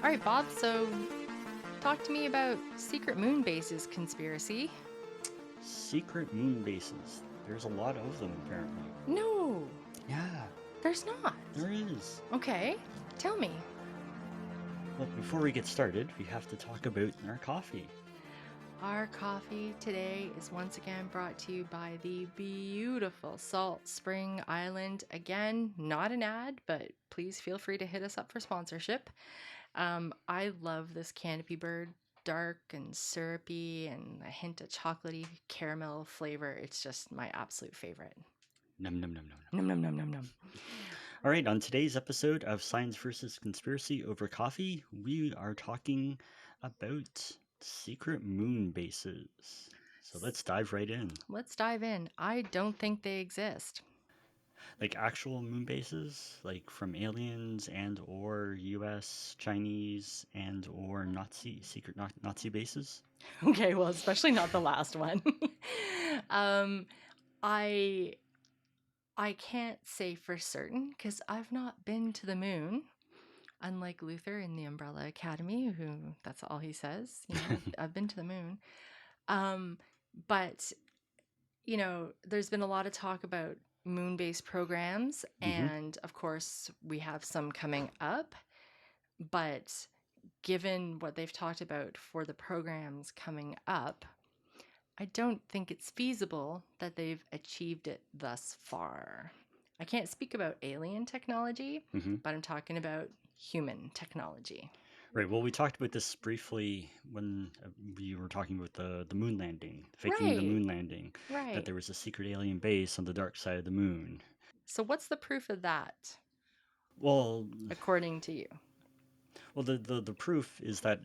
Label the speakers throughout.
Speaker 1: All right, Bob, so talk to me about secret moon bases conspiracy.
Speaker 2: Secret moon bases. There's a lot of them, apparently.
Speaker 1: No,
Speaker 2: Yeah,
Speaker 1: there's not.
Speaker 2: there is.
Speaker 1: Okay, tell me.
Speaker 2: Well, before we get started, we have to talk about our coffee.
Speaker 1: Our coffee today is once again brought to you by the beautiful Salt Spring Island. Again, not an ad, but please feel free to hit us up for sponsorship. I love this Canopy Bird, dark and syrupy and a hint of chocolatey caramel flavor. It's just my absolute favorite.
Speaker 2: Num num num num num.
Speaker 1: Num num num num num.
Speaker 2: All right, on today's episode of Science versus Conspiracy over Coffee, we are talking about secret moon bases. So let's dive right in.
Speaker 1: Let's dive in. I don't think they exist.
Speaker 2: Like actual moon bases, like from aliens and or US, Chinese and or secret Nazi bases.
Speaker 1: Okay, well, especially not the last one. um, I I can't say for certain because I've not been to the moon. Unlike Luther in the Umbrella Academy, who that's all he says. I've been to the moon. Um, but there's been a lot of talk about moon-based programs,
Speaker 2: Mm-hmm.
Speaker 1: and of course, we have some coming up. But given what they've talked about for the programs coming up, I don't think it's feasible that they've achieved it thus far. I can't speak about alien technology,
Speaker 2: Mm-hmm.
Speaker 1: but I'm talking about human technology.
Speaker 2: Right. Well, we talked about this briefly when we were talking about the moon landing, faking the
Speaker 1: Right,
Speaker 2: moon landing, that
Speaker 1: right.
Speaker 2: there was a secret alien base on the dark side of the moon.
Speaker 1: So what's the proof of that,
Speaker 2: Well,
Speaker 1: according to you?
Speaker 2: the proof is that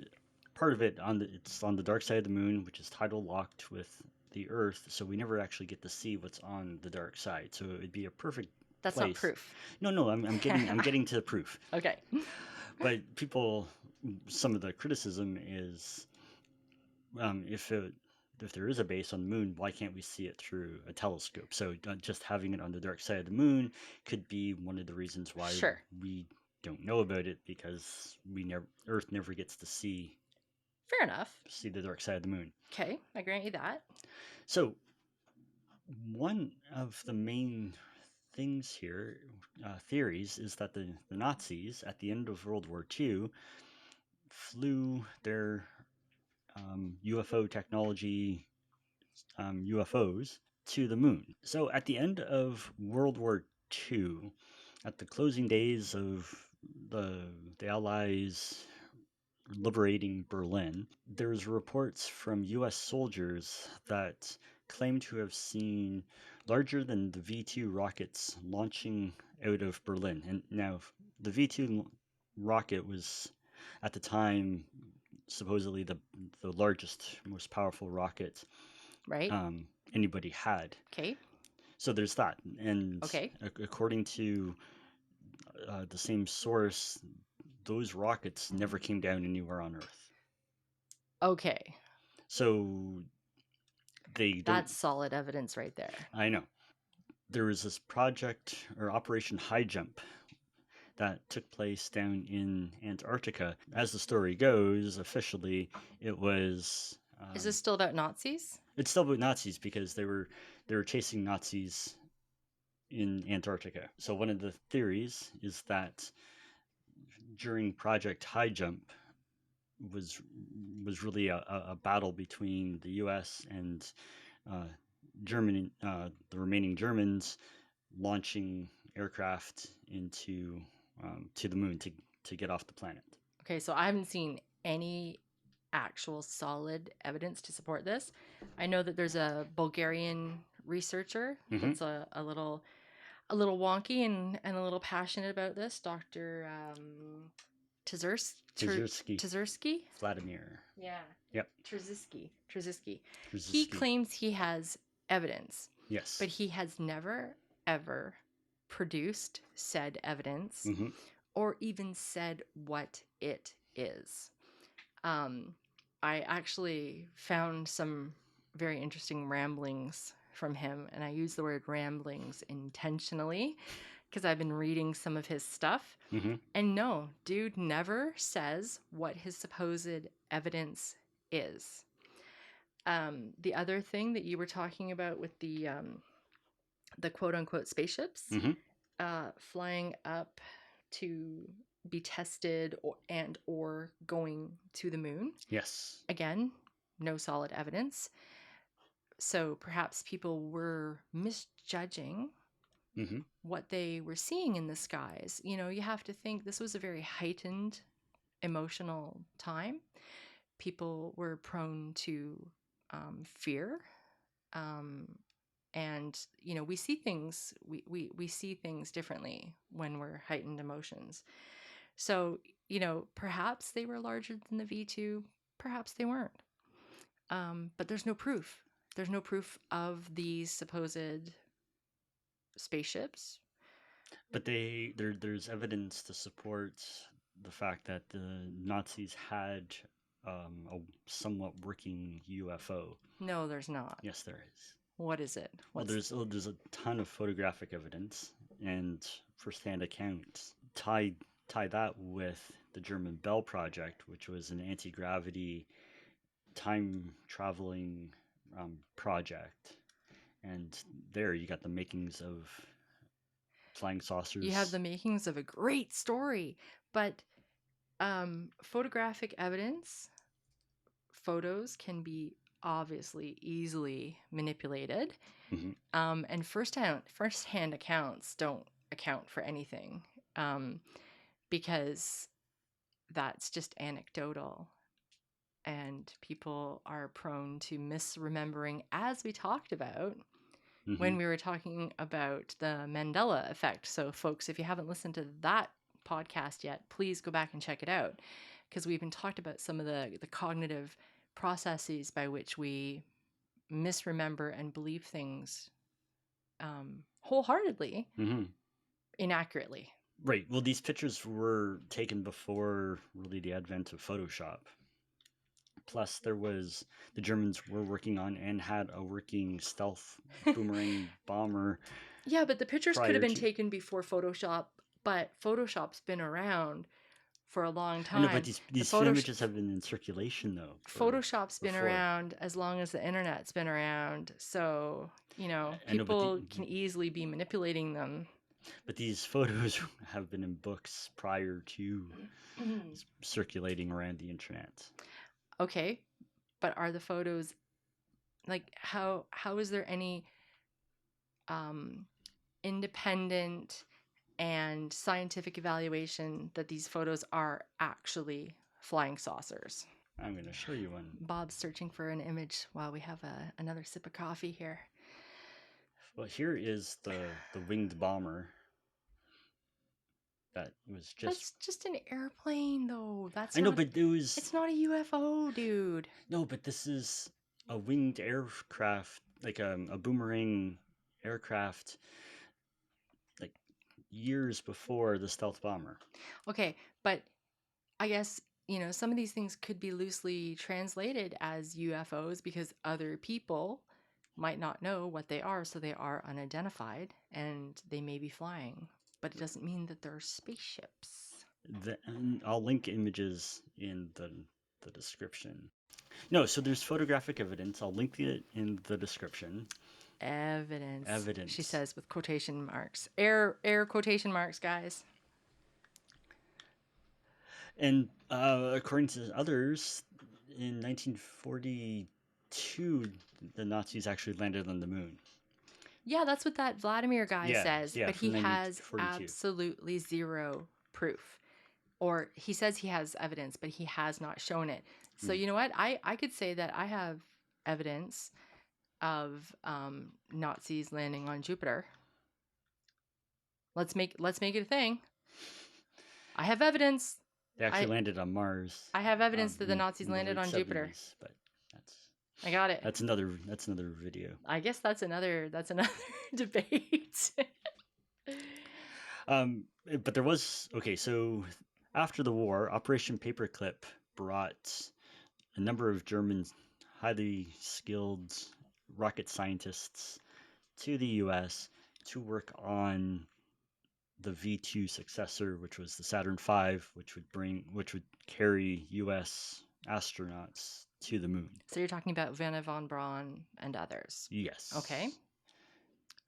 Speaker 2: part of it's on the dark side of the moon, which is tidal locked with the Earth, so we never actually get to see what's on the dark side. So it'd be a perfect
Speaker 1: That's not
Speaker 2: place.
Speaker 1: proof.
Speaker 2: No, I'm getting to the proof.
Speaker 1: Okay.
Speaker 2: But some of the criticism is if there is a base on the moon, why can't we see it through a telescope? So just having it on the dark side of the moon could be one of the reasons why
Speaker 1: Sure.
Speaker 2: we don't know about it, because Earth never gets to
Speaker 1: Fair enough.
Speaker 2: see the dark side of the moon.
Speaker 1: Okay, I grant you that.
Speaker 2: So one of the main things here, theories, is that the Nazis at the end of World War II flew their UFO technology, UFOs, to the moon. So at the end of World War II, at the closing days of the Allies liberating Berlin, there's reports from US soldiers that claim to have seen larger than the V-2 rockets launching out of Berlin. And now the V-2 rocket was at the time supposedly the largest, most powerful rocket
Speaker 1: Right?
Speaker 2: anybody had.
Speaker 1: Okay.
Speaker 2: So there's that. And
Speaker 1: Okay.
Speaker 2: according to the same source, those rockets never came down anywhere on Earth.
Speaker 1: Okay.
Speaker 2: So they don't.
Speaker 1: That's solid evidence right there.
Speaker 2: I know. There was this project or Operation High Jump that took place down in Antarctica. As the story goes, officially, it was.
Speaker 1: Is this still about Nazis?
Speaker 2: It's still about Nazis because they were chasing Nazis in Antarctica. So one of the theories is that during Project High Jump was really a battle between the U.S. and Germany, the remaining Germans, launching aircraft into to the moon to get off the planet.
Speaker 1: Okay, so I haven't seen any actual solid evidence to support this. I know that there's a Bulgarian researcher that's a little wonky and a little passionate about this, Dr. Tzersky?
Speaker 2: Vladimir.
Speaker 1: Yeah.
Speaker 2: Yep.
Speaker 1: Trzysky. He claims he has evidence.
Speaker 2: Yes.
Speaker 1: But he has never, ever produced said evidence or even said what it is. I actually found some very interesting ramblings from him, and I use the word ramblings intentionally because I've been reading some of his stuff.
Speaker 2: Mm-hmm.
Speaker 1: And no, dude never says what his supposed evidence is. The other thing that you were talking about with the quote unquote spaceships
Speaker 2: Mm-hmm.
Speaker 1: flying up to be tested or going to the moon.
Speaker 2: Yes.
Speaker 1: Again, no solid evidence. So perhaps people were misjudging
Speaker 2: Mm-hmm.
Speaker 1: what they were seeing in the skies. You know, you have to think this was a very heightened emotional time. People were prone to fear. And you know, we see things we see things differently when we're heightened emotions. So, you know, perhaps they were larger than the V2, perhaps they weren't. But there's no proof. There's no proof of these supposed spaceships.
Speaker 2: But there's evidence to support the fact that the Nazis had a somewhat working UFO.
Speaker 1: No, there's not.
Speaker 2: Yes, there is.
Speaker 1: What is it?
Speaker 2: Well, there's a ton of photographic evidence and first-hand accounts. Tie that with the German Bell project, which was an anti-gravity time traveling project, and there you got the makings of flying saucers.
Speaker 1: You have the makings of a great story, but photographic evidence, photos can be obviously easily manipulated.
Speaker 2: Mm-hmm.
Speaker 1: And first-hand accounts don't account for anything, because that's just anecdotal, and people are prone to misremembering, as we talked about
Speaker 2: Mm-hmm.
Speaker 1: when we were talking about the Mandela effect. So, folks, if you haven't listened to that podcast yet, please go back and check it out, because we've been talked about some of the cognitive processes by which we misremember and believe things wholeheartedly,
Speaker 2: Mm-hmm.
Speaker 1: inaccurately.
Speaker 2: Right. Well, these pictures were taken before really the advent of Photoshop. Plus, the Germans were working on and had a working stealth boomerang bomber.
Speaker 1: Yeah, but the pictures could have been
Speaker 2: to...
Speaker 1: taken before Photoshop, but Photoshop's been around for a long time.
Speaker 2: I know, but these images have been in circulation, though.
Speaker 1: Photoshop's been around as long as the internet's been around. So, you know, people can easily be manipulating them.
Speaker 2: But these photos have been in books prior to circulating around the internet.
Speaker 1: Okay, but are the photos, like, how is there any independent and scientific evaluation that these photos are actually flying saucers?
Speaker 2: I'm going to show you one.
Speaker 1: Bob's searching for an image while we have another sip of coffee here.
Speaker 2: Well, here is the winged bomber. That was just...
Speaker 1: That's just an airplane, though.
Speaker 2: I know, but
Speaker 1: it's not a UFO, dude.
Speaker 2: No, but this is a winged aircraft, like a boomerang aircraft, like years before the stealth bomber.
Speaker 1: Okay, but I guess, you know, some of these things could be loosely translated as UFOs because other people might not know what they are, so they are unidentified and they may be flying. But it doesn't mean that they're spaceships.
Speaker 2: I'll link images in the description. No, so there's photographic evidence. I'll link it in the description.
Speaker 1: Evidence. She says with quotation marks. Air quotation marks, guys.
Speaker 2: And according to others, in 1942, the Nazis actually landed on the moon.
Speaker 1: Yeah, that's what that Vladimir guy says,
Speaker 2: yeah,
Speaker 1: but he has absolutely zero proof. Or he says he has evidence, but he has not shown it. So you know what? I could say that I have evidence of Nazis landing on Jupiter. Let's make it a thing. I have evidence.
Speaker 2: They actually landed on Mars.
Speaker 1: I have evidence that the Nazis landed on Jupiter.
Speaker 2: But
Speaker 1: I got it.
Speaker 2: That's another video.
Speaker 1: I guess that's another debate.
Speaker 2: But there was so after the war, Operation Paperclip brought a number of German highly skilled rocket scientists to the U.S. to work on the V2 successor, which was the Saturn V, which would carry U.S. astronauts to the moon.
Speaker 1: So you're talking about Wernher von Braun and others.
Speaker 2: Yes.
Speaker 1: Okay.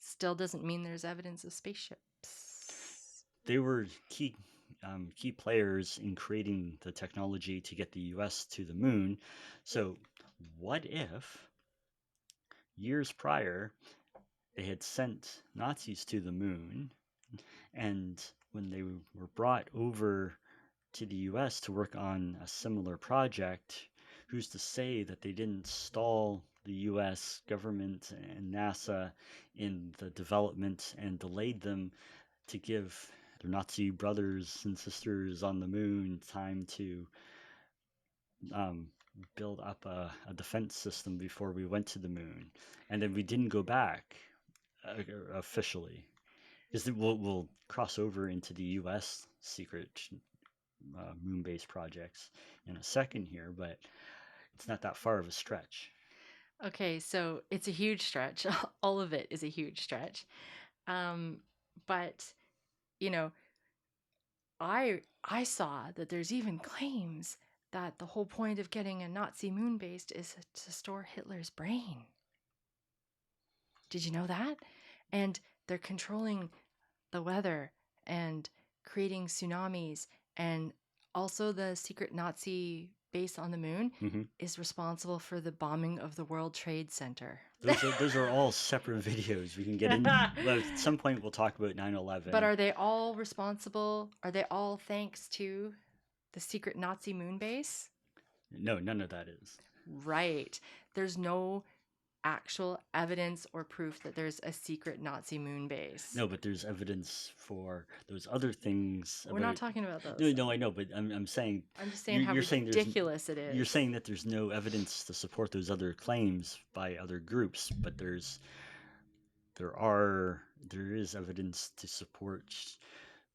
Speaker 1: Still doesn't mean there's evidence of spaceships.
Speaker 2: They were key players in creating the technology to get the U.S. to the moon. So what if years prior they had sent Nazis to the moon, and when they were brought over to the US to work on a similar project, who's to say that they didn't stall the US government and NASA in the development and delayed them to give their Nazi brothers and sisters on the moon time to build up a defense system before we went to the moon. And then we didn't go back officially. Because we'll cross over into the U.S. secret moon-based projects in a second here, but it's not that far of a stretch.
Speaker 1: Okay, so it's a huge stretch. All of it is a huge stretch. But, you know, I saw that there's even claims that the whole point of getting a Nazi moon base is to store Hitler's brain. Did you know that? And they're controlling the weather and creating tsunamis, and also the secret Nazi base on the moon is responsible for the bombing of the World Trade Center.
Speaker 2: Those are all separate videos. We can get into. Well, at some point, we'll talk about 9/11.
Speaker 1: But are they all responsible? Are they all thanks to the secret Nazi moon base?
Speaker 2: No, none of that is.
Speaker 1: Right. There's no actual evidence or proof that there's a secret Nazi moon base.
Speaker 2: No, but there's evidence for those other things.
Speaker 1: We're not talking about those.
Speaker 2: No, I know, but I'm saying.
Speaker 1: I'm just saying how ridiculous it is.
Speaker 2: You're saying that there's no evidence to support those other claims by other groups, but there is evidence to support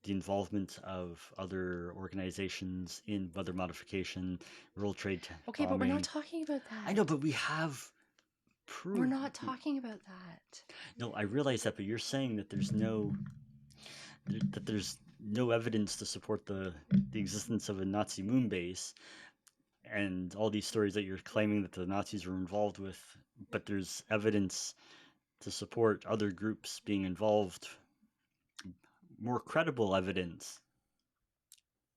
Speaker 2: the involvement of other organizations in weather modification, World Trade
Speaker 1: Okay,
Speaker 2: bombing.
Speaker 1: but we're not talking about that.
Speaker 2: I know, but we have proof.
Speaker 1: We're not talking about that.
Speaker 2: No, I realize that, but you're saying that there's no evidence to support the existence of a Nazi moon base, and all these stories that you're claiming that the Nazis were involved with, but there's evidence to support other groups being involved, more credible evidence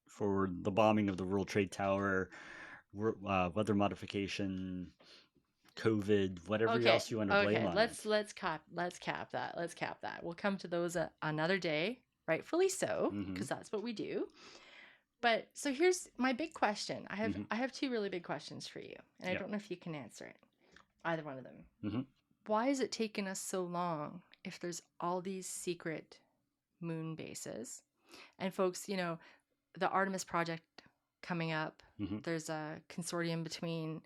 Speaker 2: for the bombing of the World Trade Tower, weather modification, COVID, whatever else you want to blame on.
Speaker 1: Let's cap that. We'll come to those another day, rightfully so, because that's what we do. But so here's my big question. I have two really big questions for you, and I don't know if you can answer it, either one of them. Why is it taking us so long if there's all these secret moon bases? And folks, you know, the Artemis project coming up, there's a consortium between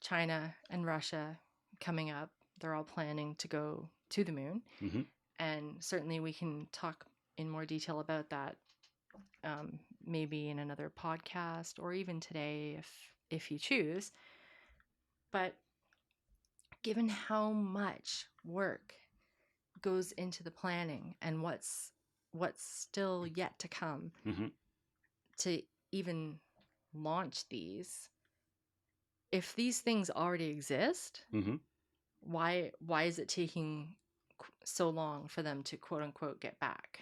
Speaker 1: China and Russia coming up. They're all planning to go to the moon. And certainly we can talk in more detail about that maybe in another podcast or even today if you choose. But given how much work goes into the planning and what's still yet to come to even launch these, if these things already exist, why is it taking so long for them to quote unquote get back?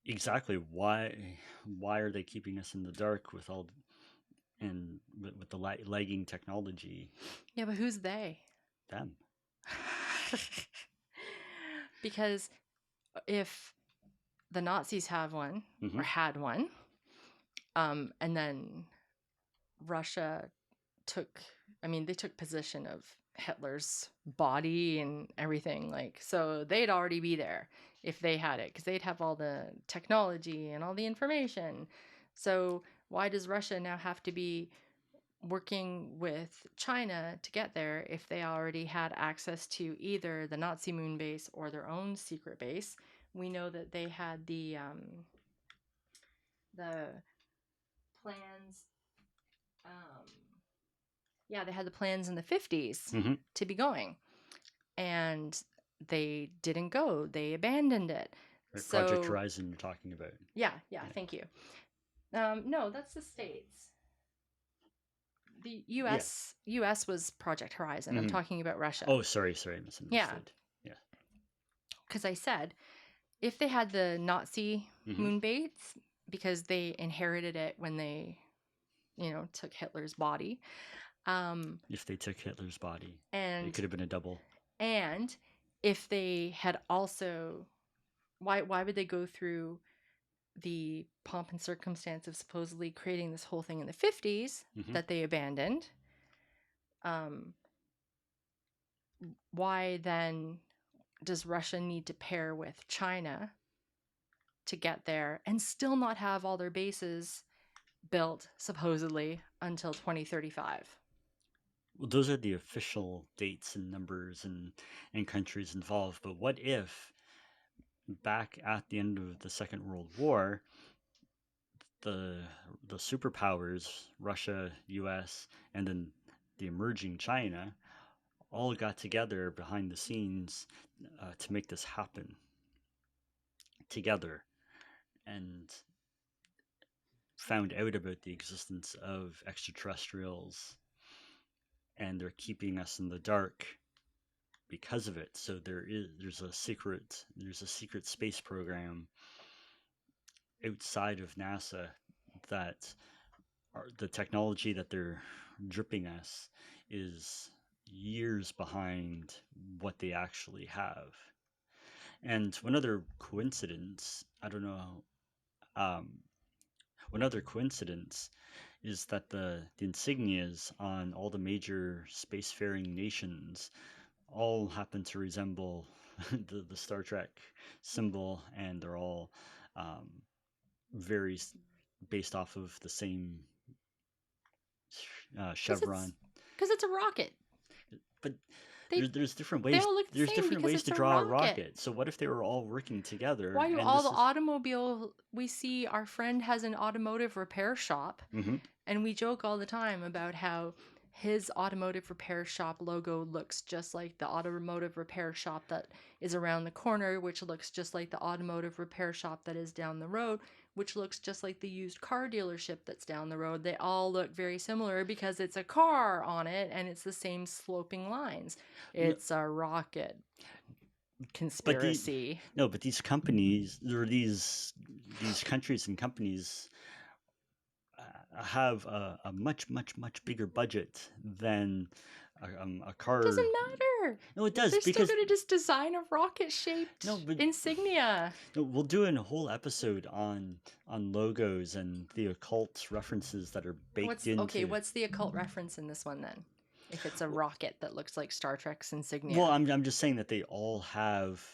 Speaker 2: Exactly. Why are they keeping us in the dark with the lagging technology?
Speaker 1: Yeah, but who's they?
Speaker 2: Them.
Speaker 1: Because if the Nazis have one or had one, and then Russia they took possession of Hitler's body and everything, so they'd already be there if they had it, because they'd have all the technology and all the information. So why does Russia now have to be working with China to get there if they already had access to either the Nazi moon base or their own secret base? We know that they had the plans. They had the plans in the 50s to be going, and they didn't go. They abandoned it.
Speaker 2: Right, Project
Speaker 1: So
Speaker 2: Horizon you're talking about.
Speaker 1: yeah,
Speaker 2: Yeah.
Speaker 1: thank you. No, that's the States. The
Speaker 2: Yes.
Speaker 1: US was Project Horizon. I'm
Speaker 2: Mhm.
Speaker 1: talking about Russia.
Speaker 2: Oh, sorry, I
Speaker 1: Yeah,
Speaker 2: misunderstood. Yeah.
Speaker 1: because I said if they had the Nazi
Speaker 2: Mhm.
Speaker 1: moon base because they inherited it when they, took Hitler's body.
Speaker 2: If they took Hitler's body, it
Speaker 1: And
Speaker 2: could have been a double.
Speaker 1: and if they had also, why would they go through the pomp and circumstance of supposedly creating this whole thing in the 50s
Speaker 2: Mhm.
Speaker 1: that they abandoned? Why then does Russia need to pair with China to get there and still not have all their bases built supposedly until 2035?
Speaker 2: Well, those are the official dates and numbers and countries involved. But what if back at the end of the Second World War, the the superpowers, Russia, U.S., and then the emerging China, all got together behind the scenes to make this happen together, and found out about the existence of extraterrestrials, and they're keeping us in the dark because of it. So there's a secret space program outside of NASA that the technology that they're dripping us is years behind what they actually have. And one other coincidence, I don't know, one other coincidence is that the insignias on all the major spacefaring nations all happen to resemble the Star Trek symbol, and they're all um, very based off of the same chevron.
Speaker 1: Because it's a rocket.
Speaker 2: But
Speaker 1: They
Speaker 2: there's different
Speaker 1: they
Speaker 2: ways.
Speaker 1: all look the
Speaker 2: There's
Speaker 1: same
Speaker 2: different
Speaker 1: because
Speaker 2: ways
Speaker 1: it's
Speaker 2: to
Speaker 1: a
Speaker 2: draw a
Speaker 1: rocket.
Speaker 2: rocket. So what if they were all working together?
Speaker 1: Why do
Speaker 2: And
Speaker 1: all
Speaker 2: this
Speaker 1: the
Speaker 2: is.
Speaker 1: automobile we see our friend has an automotive repair shop,
Speaker 2: Mm-hmm.
Speaker 1: and we joke all the time about how his automotive repair shop logo looks just like the automotive repair shop that is around the corner, which looks just like the automotive repair shop that is down the road, which looks just like the used car dealership that's down the road. They all look very similar because it's a car on it and it's the same sloping lines.
Speaker 2: No,
Speaker 1: It's a rocket
Speaker 2: but
Speaker 1: conspiracy.
Speaker 2: but these companies or these countries and companies have a much bigger budget than a car.
Speaker 1: Doesn't matter.
Speaker 2: No, it does
Speaker 1: They're still
Speaker 2: because
Speaker 1: going to just design a rocket
Speaker 2: no,
Speaker 1: shaped
Speaker 2: but
Speaker 1: insignia.
Speaker 2: no, we'll do a whole episode on logos and the occult references that are baked into.
Speaker 1: What's the occult reference in this one then? If it's a rocket that looks like Star Trek's insignia.
Speaker 2: Well, I'm just saying that they all have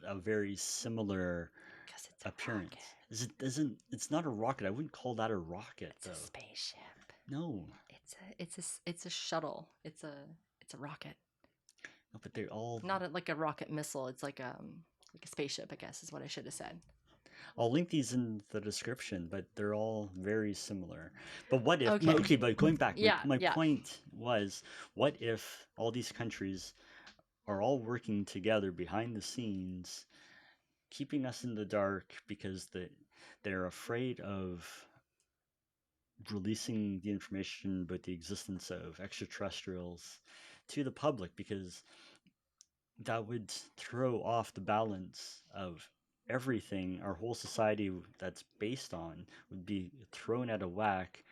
Speaker 2: a very similar
Speaker 1: Because it's a
Speaker 2: appearance.
Speaker 1: rocket.
Speaker 2: It's not a rocket. I wouldn't call that a rocket
Speaker 1: It's
Speaker 2: though.
Speaker 1: a spaceship.
Speaker 2: No.
Speaker 1: It's a shuttle. It's a rocket.
Speaker 2: No, but they're all.
Speaker 1: Not like a rocket missile. It's like a spaceship, I guess is what I should have said.
Speaker 2: I'll link these in the description, but they're all very similar. But what if?
Speaker 1: Okay.
Speaker 2: Okay, but going back,
Speaker 1: Yeah,
Speaker 2: my
Speaker 1: yeah.
Speaker 2: point was, what if all these countries are all working together behind the scenes, keeping us in the dark because they're afraid of releasing the information about the existence of extraterrestrials to the public, because that would throw off the balance of everything our whole society that's based on would be thrown out of whack.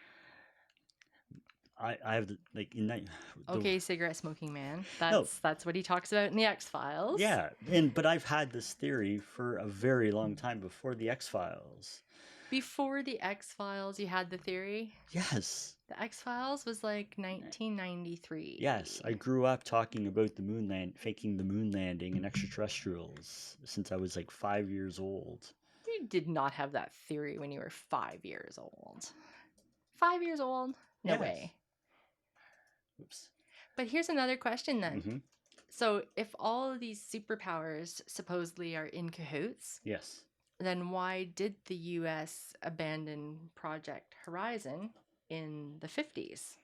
Speaker 2: I have like in that
Speaker 1: Okay, cigarette smoking man.
Speaker 2: no,
Speaker 1: That's what he talks about in the X-Files.
Speaker 2: yeah, but I've had this theory for a very long time before the X-Files.
Speaker 1: Before the X-Files, you had the theory?
Speaker 2: Yes.
Speaker 1: The X-Files was like 1993.
Speaker 2: Yes, I grew up talking about faking the moon landing and extraterrestrials since I was like 5 years old.
Speaker 1: You did not have that theory when you were 5 years old. 5 years old? No
Speaker 2: Yes.
Speaker 1: way.
Speaker 2: Oops.
Speaker 1: But here's another question then.
Speaker 2: Mm-hmm.
Speaker 1: So, if all of these superpowers supposedly are in cahoots,
Speaker 2: Yes.
Speaker 1: then why did the US abandon Project Horizon in the 50s?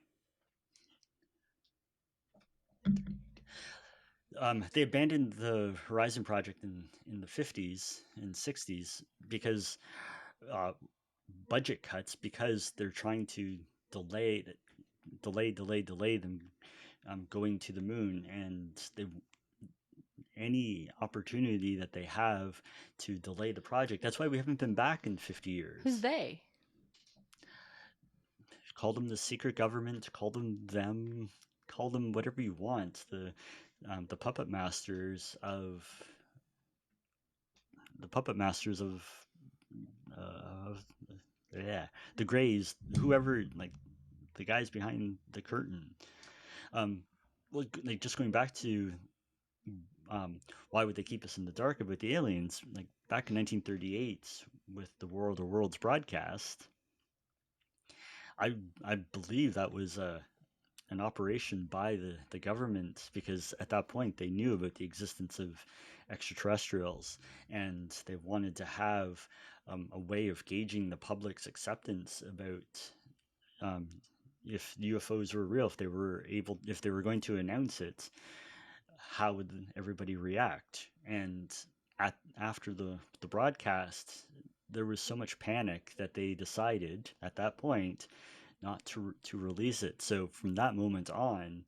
Speaker 2: They abandoned the Horizon project in the 50s and 60s because uh, budget cuts, because they're trying to delay delay them going to the moon, and any opportunity that they have to delay the project. That's why we haven't been back in 50
Speaker 1: Who's
Speaker 2: years.
Speaker 1: they?
Speaker 2: Call them the secret government, call them, call them whatever you want. The puppet masters of the puppet masters of uh, yeah, the Greys, whoever, like the guys behind the curtain. Um, well, like just going back to um, why would they keep us in the dark about the aliens? Like back in 1938 with the War of the Worlds broadcast, I I believe that was an operation by the government, because at that point they knew about the existence of extraterrestrials, and they wanted to have a way of gauging the public's acceptance about um, if UFOs were real, if they were going to announce it, how would everybody react? And after the broadcast, there was so much panic that they decided at that point not to release it. So from that moment on,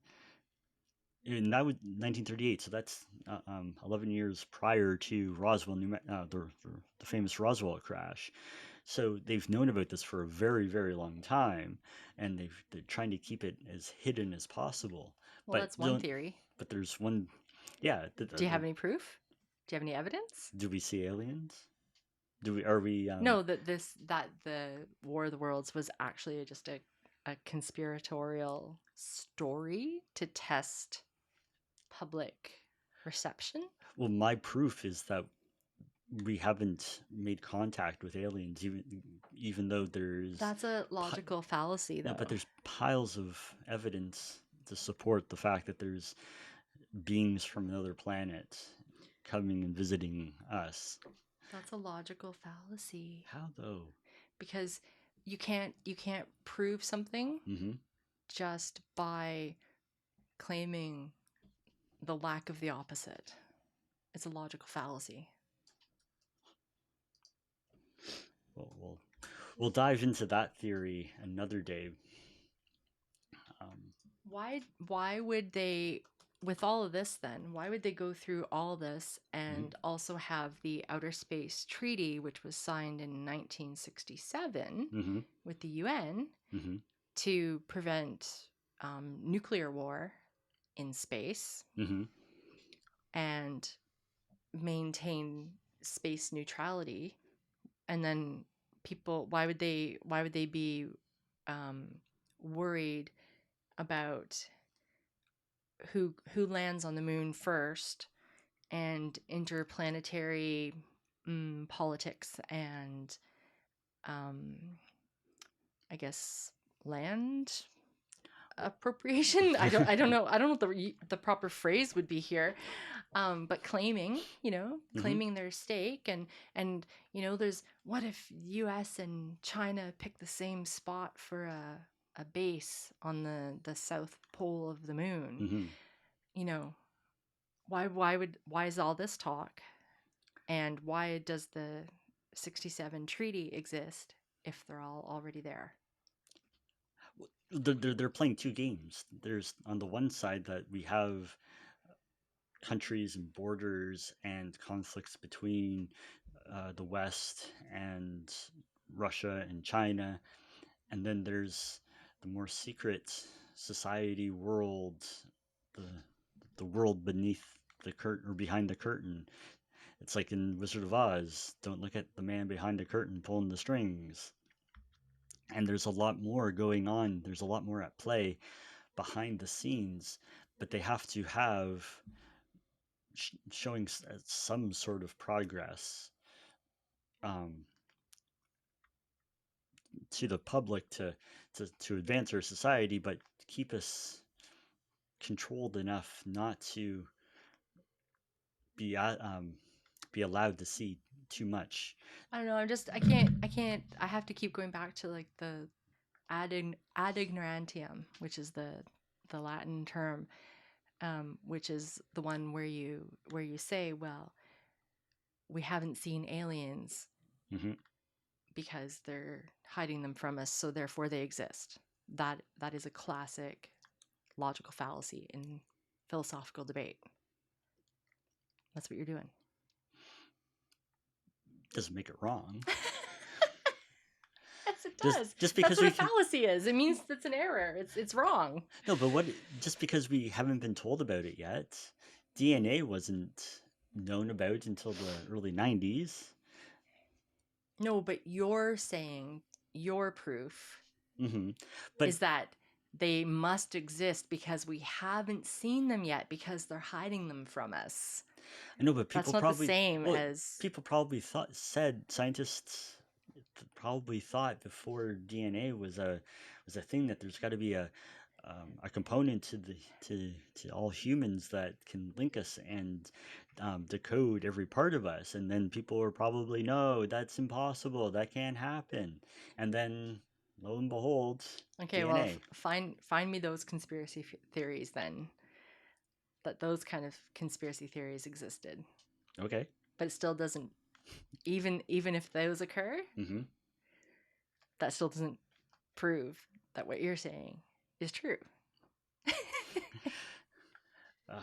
Speaker 2: and that was 1938. So that's 11 years prior to Roswell, the famous Roswell crash. So they've known about this for a very, very long time, and they're trying to keep it as hidden as possible.
Speaker 1: Well,
Speaker 2: But
Speaker 1: that's one theory.
Speaker 2: but there's one, yeah.
Speaker 1: Do you have any proof? Do you have any evidence?
Speaker 2: Do we see aliens? Do we? Are we?
Speaker 1: No, that the War of the Worlds was actually just a conspiratorial story to test public reception.
Speaker 2: Well, my proof is that we haven't made contact with aliens, even though there's
Speaker 1: That's a logical fallacy,
Speaker 2: no,
Speaker 1: though.
Speaker 2: but there's piles of evidence to support the fact that there's beings from another planet coming and visiting us.
Speaker 1: That's a logical fallacy.
Speaker 2: How though?
Speaker 1: Because you can't prove something
Speaker 2: Mm-hmm.
Speaker 1: just by claiming the lack of the opposite. It's a logical fallacy.
Speaker 2: Well, we'll dive into that theory another day. Um,
Speaker 1: Why would they, with all of this then, why would they go through all this and
Speaker 2: mm-hmm.
Speaker 1: also have the Outer Space Treaty, which was signed in 1967
Speaker 2: Mm-hmm.
Speaker 1: with the UN
Speaker 2: Mm-hmm.
Speaker 1: to prevent nuclear war in space
Speaker 2: Mm-hmm.
Speaker 1: and maintain space neutrality? And then people, why would they be um, worried about who lands on the moon first and interplanetary politics and um, I guess land appropriation. I don't know what the proper phrase would be here, but claiming,
Speaker 2: Mm-hmm.
Speaker 1: claiming their stake, and there's, what if U.S. and China pick the same spot for a base on the south pole of the moon?
Speaker 2: Mm-hmm.
Speaker 1: You know, why is all this talk, and why does the 67 treaty exist if they're all already there?
Speaker 2: They're playing two games. There's on the one side that we have countries and borders and conflicts between the West and Russia and China, and then there's the more secret society world, the the world beneath the curtain or behind the curtain. It's like in Wizard of Oz. Don't look at the man behind the curtain pulling the strings. And there's a lot more going on. There's a lot more at play behind the scenes, but they have to have showing some sort of progress um, to the public to advance our society, but keep us controlled enough not to be be allowed to see too much.
Speaker 1: I don't know. I can't. I have to keep going back to like the ad ignorantium, which is the Latin term. which is the one where you say, well, we haven't seen aliens
Speaker 2: Hmm.
Speaker 1: because they're hiding them from us, so therefore they exist. That is a classic logical fallacy in philosophical debate. That's what you're doing.
Speaker 2: Doesn't make it wrong.
Speaker 1: Yes, it
Speaker 2: Just
Speaker 1: does.
Speaker 2: just
Speaker 1: That's
Speaker 2: because
Speaker 1: what
Speaker 2: we
Speaker 1: a
Speaker 2: can.
Speaker 1: fallacy is. It means it's an error. It's wrong.
Speaker 2: No, but just because we haven't been told about it yet, DNA wasn't known about until the early 90s.
Speaker 1: No, but you're saying your proof
Speaker 2: Hmm. But
Speaker 1: is that they must exist because we haven't seen them yet because they're hiding them from us.
Speaker 2: I know, but
Speaker 1: That's
Speaker 2: people
Speaker 1: not the
Speaker 2: probably,
Speaker 1: same
Speaker 2: well,
Speaker 1: as
Speaker 2: people probably scientists probably thought before DNA was a thing that there's got to be a component to to all humans that can link us and decode every part of us, and then people were probably, no, that's impossible, that can't happen, and then lo and behold,
Speaker 1: okay. Well,
Speaker 2: DNA.
Speaker 1: find me those conspiracy theories then. That those kind of conspiracy theories existed,
Speaker 2: Okay.
Speaker 1: but it still doesn't. Even if those occur,
Speaker 2: Mm-hmm.
Speaker 1: that still doesn't prove that what you're saying is true.
Speaker 2: Uh,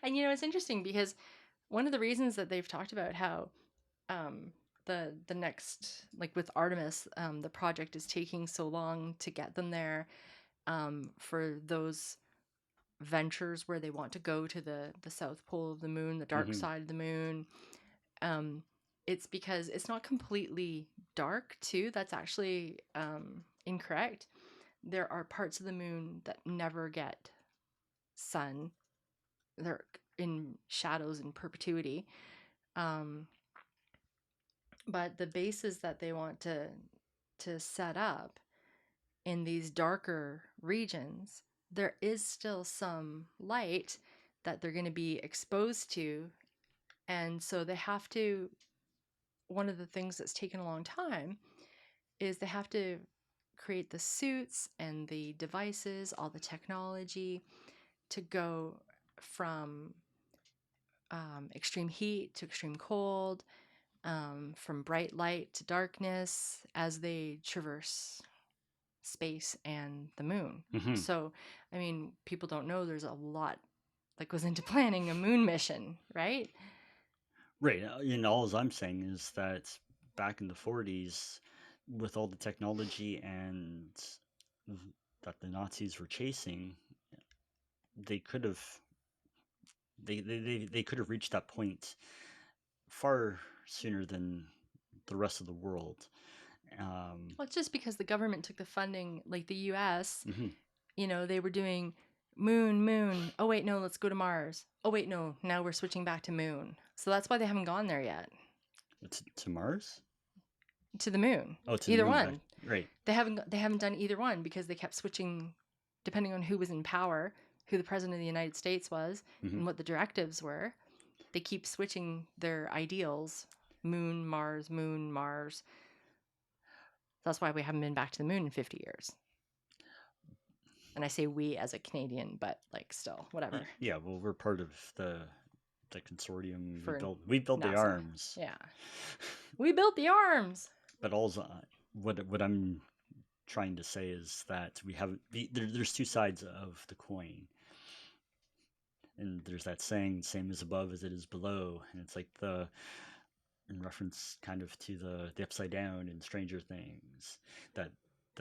Speaker 1: And it's interesting because one of the reasons that they've talked about how the next, like with Artemis, the project is taking so long to get them there, for those ventures where they want to go to the south pole of the moon, the dark
Speaker 2: mm-hmm.
Speaker 1: side of the moon. Um, it's because it's not completely dark too. That's actually incorrect. There are parts of the moon that never get sun. They're in shadows in perpetuity. Um, but the bases that they want to set up in these darker regions, there is still some light that they're going to be exposed to, and so they have to. One of the things that's taken a long time is they have to create the suits and the devices, all the technology to go from extreme heat to extreme cold, from bright light to darkness as they traverse space and the moon.
Speaker 2: Mm-hmm.
Speaker 1: So, I mean, people don't know there's a lot that goes into planning a moon mission, right?
Speaker 2: Right. And all I'm saying is that back in the 40s, with all the technology and that the Nazis were chasing, they could have they could have reached that point far sooner than the rest of the world.
Speaker 1: Well, it's just because the government took the funding, like the US,
Speaker 2: Mm-hmm.
Speaker 1: they were doing moon, moon. Oh, wait, no, let's go to Mars. Oh, wait, no, now we're switching back to moon. So that's why they haven't gone there yet.
Speaker 2: To Mars?
Speaker 1: To the moon.
Speaker 2: Oh, to the
Speaker 1: Either
Speaker 2: moon. Back.
Speaker 1: one.
Speaker 2: Right.
Speaker 1: They haven't done either one because they kept switching depending on who was in power, who the president of the United States was,
Speaker 2: Mm-hmm.
Speaker 1: and what the directives were. They keep switching their ideals. Moon, Mars, moon, Mars. That's why we haven't been back to the moon in 50 years. And I say we as a Canadian, but like still, whatever.
Speaker 2: Yeah. Well, we're part of the consortium.
Speaker 1: For
Speaker 2: We built the
Speaker 1: NASA.
Speaker 2: arms.
Speaker 1: Yeah. We built the arms.
Speaker 2: But also, what I'm trying to say is that there's two sides of the coin, and there's that saying, "Same is above as it is below," and it's like in reference kind of to the upside down in Stranger Things, that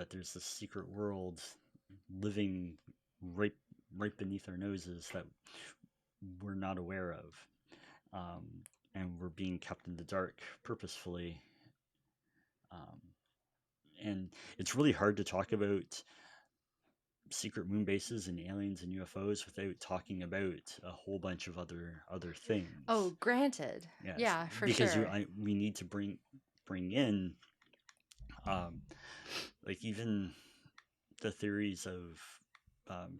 Speaker 2: there's this secret world living right beneath our noses that we're not aware of, um, and we're being kept in the dark purposefully. Um, and it's really hard to talk about secret moon bases and aliens and UFOs without talking about a whole bunch of other things.
Speaker 1: Oh, granted.
Speaker 2: Yes,
Speaker 1: Yeah, for
Speaker 2: because
Speaker 1: sure.
Speaker 2: we need to bring in like even the theories of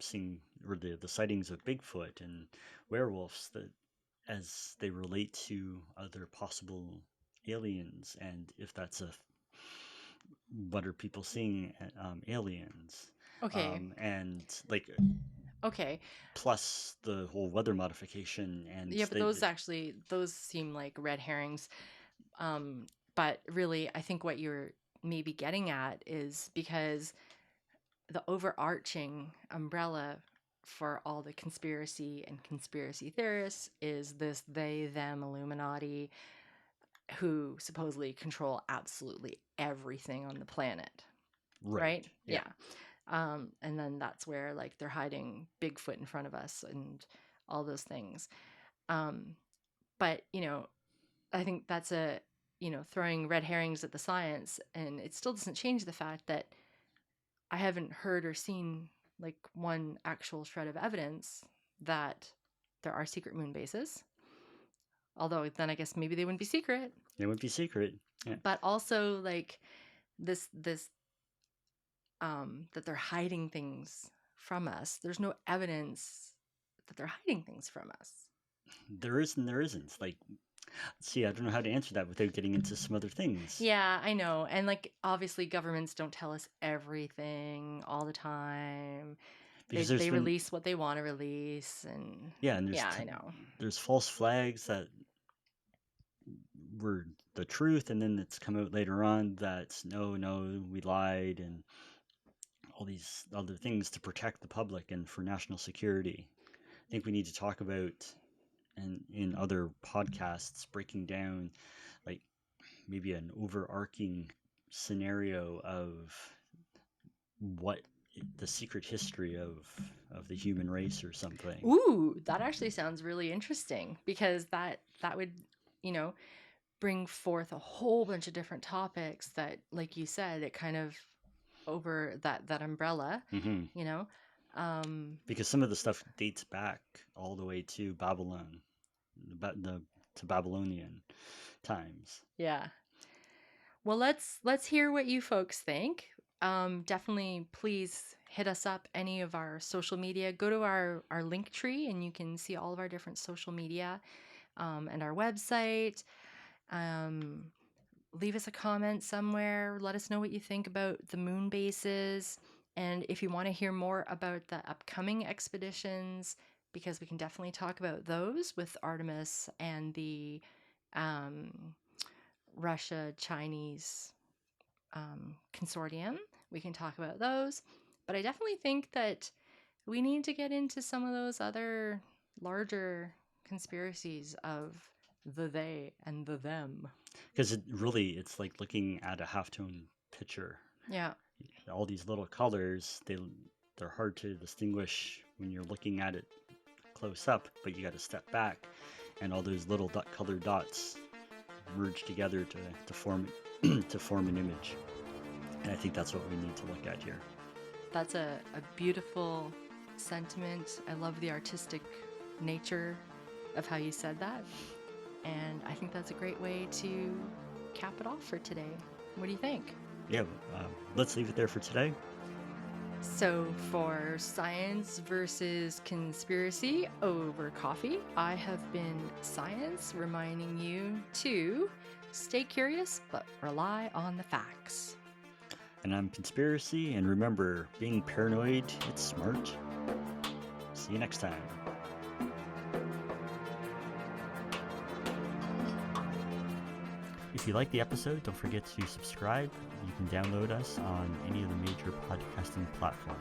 Speaker 2: seeing, or the sightings of Bigfoot and werewolves, that as they relate to other possible aliens, and if that's what are people seeing aliens,
Speaker 1: Okay.
Speaker 2: And like
Speaker 1: Okay.
Speaker 2: plus the whole weather modification, and
Speaker 1: Yeah, but those seem like red herrings. But really, I think what you're maybe getting at is because the overarching umbrella for all the conspiracy and conspiracy theorists is this they, them Illuminati who supposedly control absolutely everything on the planet. Right?
Speaker 2: Yeah.
Speaker 1: And then that's where like they're hiding Bigfoot in front of us and all those things. But, I think that's throwing red herrings at the science, and it still doesn't change the fact that I haven't heard or seen like one actual shred of evidence that there are secret moon bases. Although then I guess maybe they wouldn't be secret.
Speaker 2: It would be secret. Yeah.
Speaker 1: But also like this that they're hiding things from us. There's no evidence that they're hiding things from us.
Speaker 2: There is and there isn't. Like, see, I don't know how to answer that without getting into some other things.
Speaker 1: Yeah, I know. And like obviously governments don't tell us everything all the time.
Speaker 2: Because
Speaker 1: They release what they want to release, and I know.
Speaker 2: There's false flags that were the truth, and then it's come out later on that no, we lied, and all these other things to protect the public and for national security. I think we need to talk about, and in other podcasts, breaking down like maybe an overarching scenario of what the secret history of the human race or something.
Speaker 1: Ooh, that actually sounds really interesting, because that would, bring forth a whole bunch of different topics that, like you said, it kind of over that umbrella,
Speaker 2: because some of the stuff dates back all the way to Babylon, to Babylonian times.
Speaker 1: Yeah. Well, let's hear what you folks think. Definitely please hit us up any of our social media. Go to our LinkTree and you can see all of our different social media, and our website. Leave us a comment somewhere. Let us know what you think about the moon bases. And if you want to hear more about the upcoming expeditions, because we can definitely talk about those with Artemis and the Russia-Chinese consortium. We can talk about those. But I definitely think that we need to get into some of those other larger conspiracies of the they and the them.
Speaker 2: Because it's like looking at a halftone picture.
Speaker 1: Yeah.
Speaker 2: All these little colors, they're hard to distinguish when you're looking at it close up, but you got to step back, and all those little colored dots merge together to form an image. And I think that's what we need to look at here.
Speaker 1: That's a beautiful sentiment. I love the artistic nature of how you said that. And I think that's a great way to cap it off for today. What do you think?
Speaker 2: Yeah, let's leave it there for today.
Speaker 1: So for Science versus Conspiracy over coffee, I have been Science, reminding you to stay curious but rely on the facts.
Speaker 2: And I'm Conspiracy, and remember, being paranoid, it's smart. See you next time. If you like the episode, don't forget to subscribe. You can download us on any of the major podcasting platforms.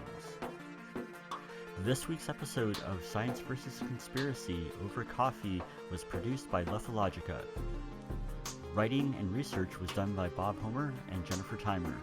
Speaker 2: This week's episode of Science vs. Conspiracy over coffee was produced by Lethologica. Writing and research was done by Bob Homer and Jennifer Timer.